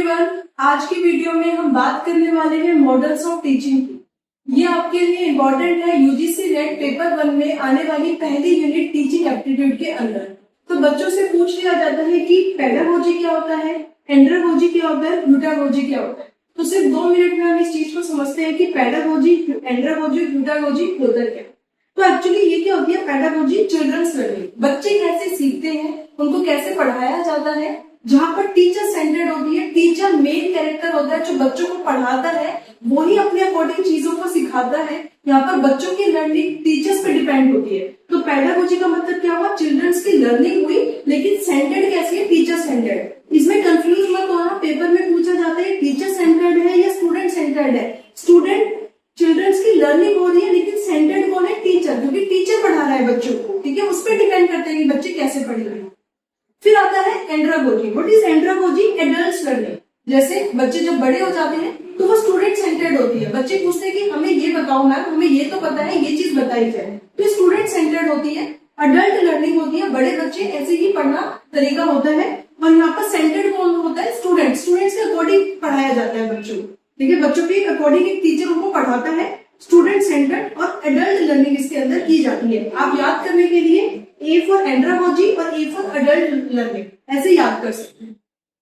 Everyone, आज की video में हम बात करने वाले हैं मॉडल्स ऑफ टीचिंग की। ये आपके लिए इम्पोर्टेंट है यूजीसी नेट पेपर 1 में आने वाली पहली यूनिट टीचिंग एप्टीट्यूड के अंदर। तो बच्चों से पूछ लिया जाता है कि पेडागोजी क्या होता है, एंड्रागोजी क्या होता है, यूटागोजी क्या होता है। तो सिर्फ 2 मिनट में हम इस चीज को समझते हैं कि पेडागोजी, एंड्रागोजी, यूटागोजी होता क्या। तो एक्चुअली ये क्या होती है पेडागोजी? Children's learning. बच्चे कैसे सीखते हैं, उनको कैसे पढ़ाया जाता है, जहाँ पर टीचर सेंटर्ड होती है। टीचर मेन कैरेक्टर होता है जो बच्चों को पढ़ाता है, वो ही अपने अकॉर्डिंग चीजों को सिखाता है। यहाँ पर बच्चों की लर्निंग टीचर्स पे डिपेंड होती है। तो पेडागोजी का मतलब क्या हुआ? चिल्ड्रंस की लर्निंग हुई, लेकिन सेंटर्ड कैसी है? Teacher centred. इसमें कंफ्यूज मत होना, पेपर में पूछा जाता है टीचर सेंटर्ड है या स्टूडेंट सेंटर्ड है। स्टूडेंट चिल्ड्रंस की लर्निंग हो रही है, लेकिन सेंटर्ड कौन है? टीचर, क्योंकि टीचर पढ़ा रहा है बच्चों को। ठीक है, उस पर डिपेंड करते हैं कि बच्चे कैसे पढ़ रहे हैं। फिर आता है andragogy. What is andragogy? Adult learning. जैसे बच्चे जब बड़े हो जाते हैं तो वो स्टूडेंट सेंटर्ड होती है। बच्चे पूछते हैं कि हमें ये बताओ मैम, हमें ये तो पता है, ये चीज बताई जाए। तो स्टूडेंट सेंटर्ड होती है। अडल्ट लर्निंग होती है, बड़े बच्चे ऐसे ही पढ़ना तरीका होता है। और यहाँ पर सेंटर्ड कौन होता है? स्टूडेंट। स्टूडेंट्स के अकॉर्डिंग पढ़ाया जाता है बच्चों को। ठीक है, बच्चों के अकॉर्डिंग एक टीचर उनको पढ़ाता है। स्टूडेंट सेंटर्ड और एडल्ट लर्निंग इसके अंदर की जाती है। आप याद करने के लिए ए फॉर एंड्रागोजी और ए फॉर एडल्ट लर्निंग ऐसे याद कर सकते हैं।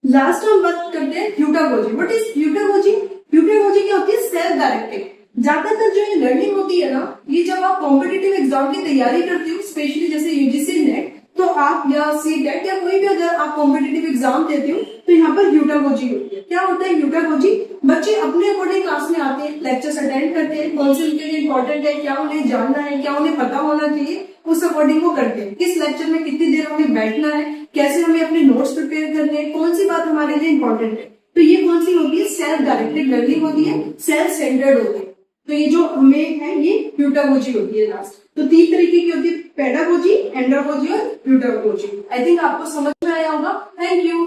लास्ट हम बात करते हैं यूटागोजी। What is यूटागोजी? यूटागोजी क्या होती है? Self directed. ज्यादातर जो ये लर्निंग होती है ना, ये जब आप कॉम्पिटिटिव एग्जाम की तैयारी करते हो, स्पेशली जैसे यूजीसी नेट, तो आप या सीटेट या कोई भी अगर आप कॉम्पिटिटिव एग्जाम देते हो तो यहाँ पर यूटागोजी होती है। क्या होता है यूटागोजी? बच्चे अपने अकॉर्डिंग क्लास में आते हैं, लेक्चर्स अटेंड करते हैं, कौन से उनके लिए इंपॉर्टेंट है, क्या उन्हें जानना है, क्या उन्हें पता होना चाहिए, उस अकॉर्डिंग वो करते हैं। किस लेक्चर में कितनी देर हमें बैठना है, कैसे हमें अपने नोट्स प्रिपेयर करने हैं, कौन सी बात हमारे लिए इंपॉर्टेंट है। तो ये कौन सी होती है? सेल्फ डायरेक्टेड लर्निंग होती है, सेल्फ सेंटर्ड होती है। तो ये जो हमें है ये यूटागोजी होती है लास्ट। तो 3 तरीके की होती है, पेडागोजी, एंड्रागोजी और यूटागोजी। आई थिंक आपको समझ में आया होगा। Thank you.